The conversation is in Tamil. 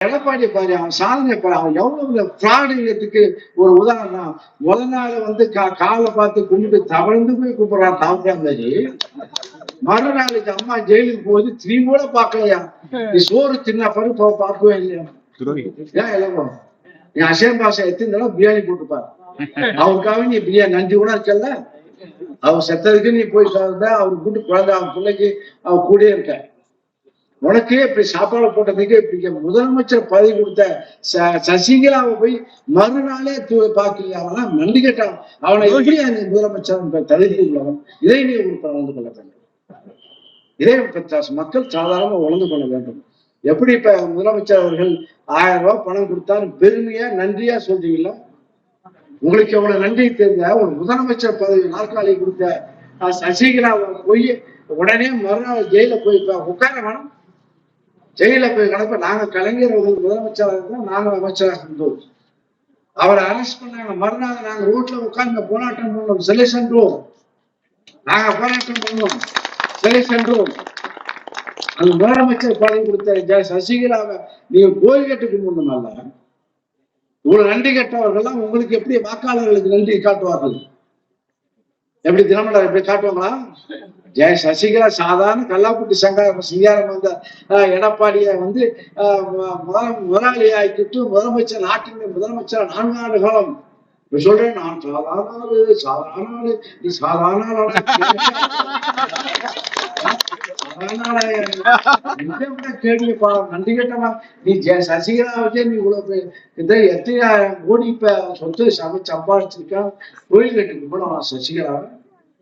எடப்பாடி பாரு, அவன் சாதனை பாரு, அவன் எவ்வளவு ஃப்ராடுங்கிறதுக்கு ஒரு உதாரணம். முதல் நாள் வந்து காலை பார்த்து கும்பிட்டு தவழ்ந்து போய் கூப்பிடுறான் தாமராந்தாரி. மறுநாளுக்கு அம்மா ஜெயிலுக்கு போகுது, திரும்பி கூட பார்க்கலையா. நீ சோறு தின்னா பாரு, பார்க்கவே இல்லையா. ஏன் இளம் நீ அசேம் பாஷா எத்தனை தடவை பிரியாணி போட்டுப்பாரு. அவருக்காக நீ பிரியாணி நன்றி கூட இருக்கல. அவர் செத்ததுக்கு நீ போய் அவரு கூட்டு குழந்தை, அவன் பிள்ளைக்கு அவ கூட இருக்க. உனக்கே இப்படி சாப்பாடு போட்டதுக்கு இப்படி முதலமைச்சர் பதவி கொடுத்த சசிகலாவை போய் மறுநாளே பார்க்கலையா. அவனா நன்றி கேட்டான். அவனை எப்படி அந்த முதலமைச்சர் தகுதி உள்ளவன். இதை நீ உணர்ந்து கொள்ள வேண்டும். இதை மக்கள் சாதாரணமா உணர்ந்து கொள்ள வேண்டும். எப்படி இப்ப முதலமைச்சர் அவர்கள் 1000 ரூபாய் பணம் கொடுத்தாரு, பெருமையா நன்றியா சொல்றீங்களா? உங்களுக்கு எவ்வளவு நன்றி தெரிஞ்ச ஒரு முதலமைச்சர் பதவி நாற்காலி கொடுத்த சசிகலாவை போய் உடனே மறுநாள் ஜெயில போய் உட்கார வேணும். ஜெயில போய் கிடப்ப நாங்க கலைஞர் முதலமைச்சராக இருந்தோம், நாங்க அமைச்சராக இருந்தோம். அவரை அரெஸ்ட் பண்ணாங்க. மறுநாள் நாங்க ரோட்ல உட்கார்ந்து போராட்டம் பண்ணோம், சிலை சென்றோம். நாங்க போராட்டம் பண்ணோம், சிலை சென்றோம். அந்த முதலமைச்சர் பதவி கொடுத்த சசிகலாவை நீங்க கோயில் கட்டு கும்பிடணும்ல. இவ்வளவு நன்றி கேட்டவர்கள்லாம் உங்களுக்கு எப்படி வாக்காளர்களுக்கு நன்றி காட்டுவார்கள்? எப்படி தினமலர் எப்படி காட்டுவாங்களா? சசிகலா சாதாரண கல்லாக்குட்டி சிங்காரம் வந்த எடப்பாடியை வந்து முதலாளியாக்கிட்டு முதலமைச்சர், நாட்டின் முதலமைச்சர் 4 ஆண்டு காலம் சொல்றேன். நான் சாதாரண நீ சாதாரண கேள்வி நன்றி கேட்டவா நீ சசிகலா வச்சே நீ இவ்வளவு எத்தனை கோடி இப்ப சொத்து சமைச்சு சம்பாதிச்சிருக்கான். கோயில் கட்டுக்கு போனவா சசிகலாவை